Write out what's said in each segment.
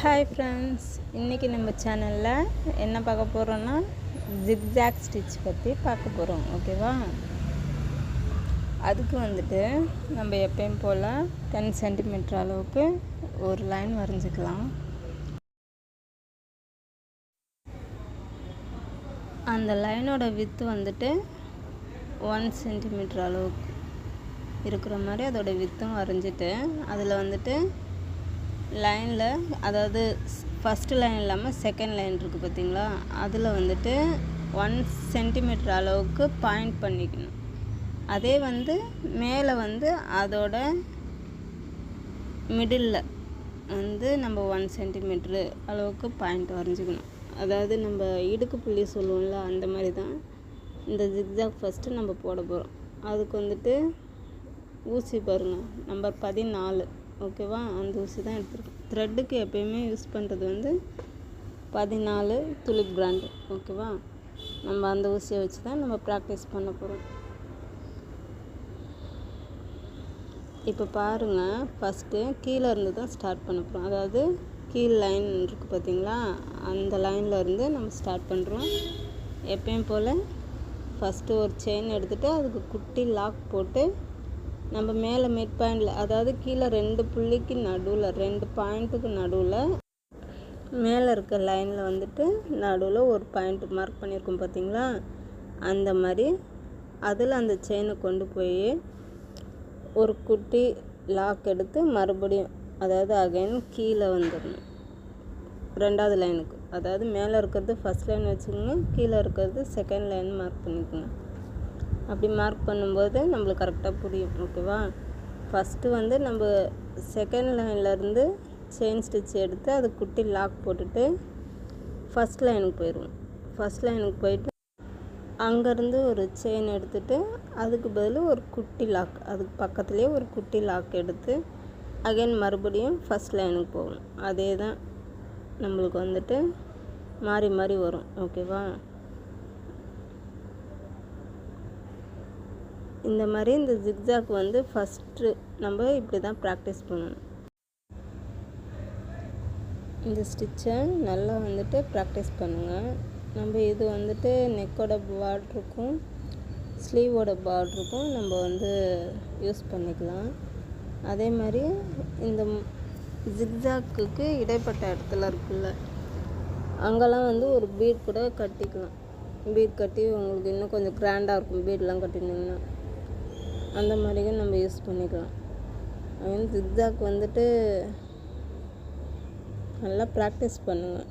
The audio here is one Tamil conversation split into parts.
ஹாய் ஃப்ரெண்ட்ஸ், இன்றைக்கி நம்ம சேனலில் என்ன பார்க்க போகிறோன்னா ஜிக்ஜாக் ஸ்டிச் பற்றி பார்க்க போகிறோம். ஓகேவா? அதுக்கு வந்துட்டு நம்ம எப்பயும் போல் 10 சென்டிமீட்டர் அளவுக்கு ஒரு லைன் வரைஞ்சிக்கலாம். அந்த லைனோட வித்து வந்துட்டு 1 சென்டிமீட்டர் அளவுக்கு இருக்கிற மாதிரி அதோட வித்தும் வரைஞ்சிட்டு, அதில் வந்துட்டு லைனில், அதாவது ஃபஸ்ட்டு லைன் இல்லாமல் செகண்ட் லைன் இருக்குது பார்த்திங்களா, அதில் வந்துட்டு 1 சென்டிமீட்டர் அளவுக்கு பாயிண்ட் பண்ணிக்கணும். அதே வந்து மேலே வந்து அதோட மிடில் வந்து நம்ம 1 சென்டிமீட்ரு அளவுக்கு பாயிண்ட் வரைஞ்சிக்கணும். அதாவது நம்ம இடுக்கு புள்ளி சொல்லுவோம்ல, அந்த மாதிரி தான் இந்த ஜிக்ஜாக் ஃபஸ்ட்டு நம்ம போட போகிறோம். அதுக்கு வந்துட்டு ஊசி பாருங்கள், நம்பர் 14. ஓகேவா? அந்த ஊசி தான் எடுத்துருக்கோம். த்ரெட்டுக்கு எப்பயுமே யூஸ் பண்ணுறது வந்து 14 துலிப் பிராண்டு. ஓகேவா? நம்ம அந்த ஊசியை வச்சு தான் நம்ம ப்ராக்டிஸ் பண்ண போகிறோம். இப்போ பாருங்கள், ஃபஸ்ட்டு கீழே இருந்து தான் ஸ்டார்ட் பண்ண போகிறோம். அதாவது கீழ் லைன் இருக்குது பார்த்திங்களா, அந்த லைனில் இருந்து நம்ம ஸ்டார்ட் பண்ணுறோம். எப்பயும் போல் ஃபஸ்ட்டு ஒரு செயின் எடுத்துகிட்டு அதுக்கு குட்டி லாக் போட்டு நம்ம மேலே மிட் பாயிண்டில், அதாவது கீழே 2 புள்ளிக்கு நடுவில், 2 பாயிண்ட்டுக்கு நடுவில் மேலே இருக்க லைனில் வந்துட்டு நடுவில் ஒரு பாயிண்ட் மார்க் பண்ணியிருக்கோம் பார்த்திங்களா, அந்த மாதிரி அதில் அந்த செயினை கொண்டு போய் ஒரு குட்டி லாக் எடுத்து மறுபடியும், அதாவது அகைன் கீழே வந்துடணும் 2வது லைனுக்கு. அதாவது மேலே இருக்கிறது ஃபஸ்ட் லைன் வச்சுக்கோங்க, கீழே இருக்கிறது செகண்ட் லைன் மார்க் பண்ணிக்கோங்க. அப்படி மார்க் பண்ணும்போது நம்மளுக்கு கரெக்டாக புரியும். ஓகேவா? ஃபஸ்ட்டு வந்து நம்ம செகண்ட் லைன்லேருந்து செயின் ஸ்டிச் எடுத்து அது குட்டி லாக் போட்டுட்டு ஃபஸ்ட் லைனுக்கு போயிடுவோம். ஃபஸ்ட் லைனுக்கு போயிட்டு அங்கேருந்து ஒரு செயின் எடுத்துகிட்டு அதுக்கு பதில் ஒரு குட்டி லாக், அதுக்கு பக்கத்துலேயே ஒரு குட்டி லாக் எடுத்து அகைன் மறுபடியும் ஃபஸ்ட் லைனுக்கு போகணும். அதே தான் நம்மளுக்கு வந்துட்டு மாறி மாறி வரும். ஓகேவா? இந்த மாதிரி இந்த ஜிக்ஜாக் வந்து ஃபஸ்ட்டு நம்ம இப்படி தான் ப்ராக்டிஸ் பண்ணணும். இந்த ஸ்டிச்சை நல்லா வந்துட்டு ப்ராக்டிஸ் பண்ணுங்கள். நம்ம இது வந்துட்டு நெக்கோட பார்டருக்கும் ஸ்லீவோட பார்டருக்கும் நம்ம வந்து யூஸ் பண்ணிக்கலாம். அதே மாதிரி இந்த ஜிக்ஜாக்குக்கு இடைப்பட்ட இடத்துல இருக்குல்ல, அங்கெல்லாம் வந்து ஒரு பீட் கூட கட்டிக்கலாம். பீட் கட்டி உங்களுக்கு இன்னும் கொஞ்சம் கிராண்டாக இருக்கும். பீட்லாம் கட்டினீங்கன்னா அந்த மாதிரியும் நம்ம யூஸ் பண்ணிக்கலாம். அது ஜிக்ஜாக் வந்துட்டு நல்லா ப்ராக்டிஸ் பண்ணுங்கள்.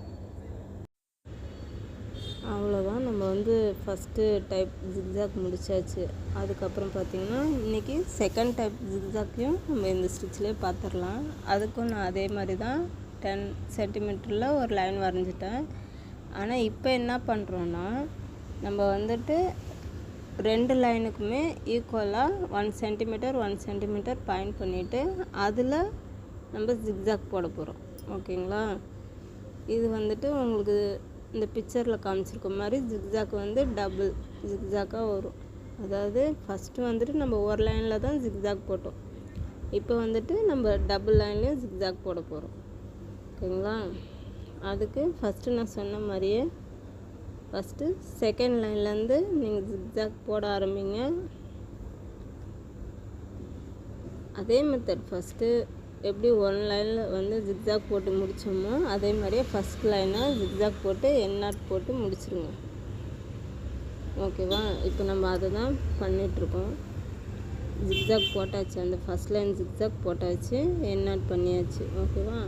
அவ்வளோதான், நம்ம வந்து ஃபஸ்ட்டு டைப் ஜிக்ஜாக் முடிச்சாச்சு. அதுக்கப்புறம் பார்த்திங்கன்னா இன்றைக்கி செகண்ட் டைப் ஜிக்ஜாக்கையும் நம்ம இந்த ஸ்டிச்சிலே பார்த்துடலாம். அதுக்கும் நான் அதே மாதிரி தான் 10 சென்டிமீட்டரில் ஒரு லைன் வரைஞ்சிட்டேன். ஆனால் இப்போ என்ன பண்ணுறோன்னா, நம்ம வந்துட்டு 2 லைனுக்குமே ஈக்குவலாக 1 சென்டிமீட்டர் பாயிண்ட் பண்ணிவிட்டு அதில் நம்ம ஜிக்ஜாக் போட போகிறோம். ஓகேங்களா? இது வந்துட்டு உங்களுக்கு இந்த பிக்சரில் காமிச்சிருக்க மாதிரி ஜிக்ஜாக் வந்து டபுள் ஜிக்ஜாக்காக வரும். அதாவது ஃபஸ்ட்டு வந்துட்டு நம்ம ஒரு லைனில் தான் ஜிக்ஜாக் போட்டோம். இப்போ வந்துட்டு நம்ம டபுள் லைன்லேயும் ஜிக்ஜாக் போட போகிறோம். ஓகேங்களா? அதுக்கு ஃபஸ்ட்டு நான் சொன்ன மாதிரியே ஃபஸ்ட்டு செகண்ட் லைன்லேருந்து நீங்கள் ஜிக்ஜாக் போட ஆரம்பிங்க. அதே மெத்தட் ஃபஸ்ட்டு எப்படி 1 லைனில் வந்து ஜிக்ஜாக் போட்டு முடித்தோமோ அதே மாதிரியே ஃபஸ்ட் லைனை ஜிக்ஜாக் போட்டு எண்ணாட் போட்டு முடிச்சிருங்க. ஓகேவா? இப்போ நம்ம அதை தான் பண்ணிகிட்ருக்கோம். ஜிக்ஜாக் போட்டாச்சு, அந்த ஃபஸ்ட் லைன் ஜிக்ஜாக் போட்டாச்சு, எண்ணாட் பண்ணியாச்சு. ஓகேவா?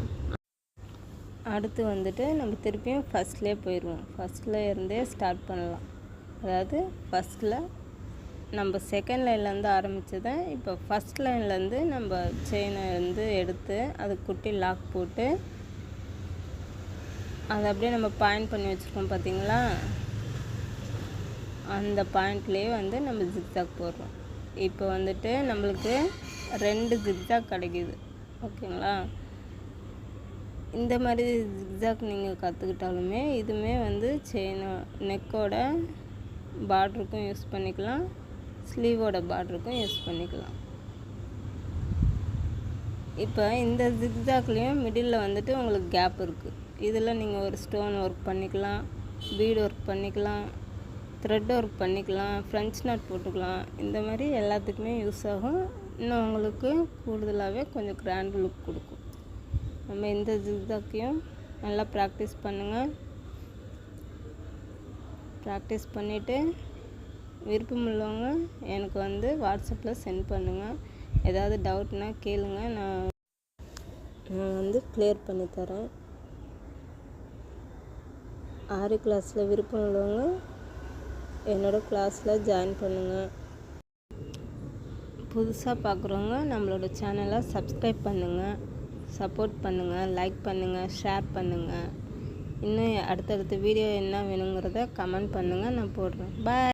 அடுத்து வந்துட்டு நம்ம திருப்பியும் ஃபஸ்ட்லேயே போயிடுவோம். ஃபஸ்ட்டில் இருந்தே ஸ்டார்ட் பண்ணலாம். அதாவது ஃபஸ்ட்டில் நம்ம செகண்ட் லைன்லேருந்து ஆரம்பித்ததை இப்போ ஃபஸ்ட் லைன்லேருந்து நம்ம செயினை வந்து எடுத்து அது குட்டி லாக் போட்டு அதை அப்படியே நம்ம பாயிண்ட் பண்ணி வச்சுருக்கோம் பார்த்திங்களா, அந்த பாயிண்ட்லேயே வந்து நம்ம ஜிக்ஜாக் போடுறோம். இப்போ வந்துட்டு நம்மளுக்கு 2 ஜிக்ஜாக் கிடைக்கிது. ஓகேங்களா? இந்த மாதிரி ஜிக்ஜாக் நீங்கள் கற்றுக்கிட்டாலுமே இதுவுமே வந்து செயினோ நெக்கோட பார்டருக்கும் யூஸ் பண்ணிக்கலாம், ஸ்லீவோட பார்டருக்கும் யூஸ் பண்ணிக்கலாம். இப்போ இந்த ஜிக்ஜாக்லேயும் மிடில் வந்துட்டு உங்களுக்கு கேப் இருக்குது. இதில் நீங்கள் ஒரு ஸ்டோன் ஒர்க் பண்ணிக்கலாம், பீட் ஒர்க் பண்ணிக்கலாம், த்ரெட் ஒர்க் பண்ணிக்கலாம், ஃப்ரெஞ்ச் நாட் போட்டுக்கலாம். இந்த மாதிரி எல்லாத்துக்குமே யூஸ் ஆகும். இன்னும் உங்களுக்கு கூடுதலாகவே கொஞ்சம் கிராண்ட் லுக் கொடுக்கும். நம்ம இந்த ஜிக்ஜாக்கையும் நல்லா ப்ராக்டிஸ் பண்ணுங்கள். ப்ராக்டிஸ் பண்ணிவிட்டு விருப்பமுள்ளவங்க எனக்கு வந்து வாட்ஸ்அப்பில் சென்ட் பண்ணுங்கள். ஏதாவது டவுட்னா கேளுங்க, நான் வந்து கிளியர் பண்ணித்தரேன். ஆரி கிளாஸில் விருப்பம் உள்ளவங்க என்னோடய கிளாஸில் ஜாயின் பண்ணுங்கள். புதுசாக பார்க்குறவங்க நம்மளோட சேனலை சப்ஸ்கிரைப் பண்ணுங்கள், சப்போர்ட் பண்ணுங்கள், லைக் பண்ணுங்கள், ஷேர் பண்ணுங்கள். இன்னும் அடுத்தடுத்த வீடியோ என்ன வேணுங்கிறத கமெண்ட் பண்ணுங்கள், நான் போடுறேன். பாய்.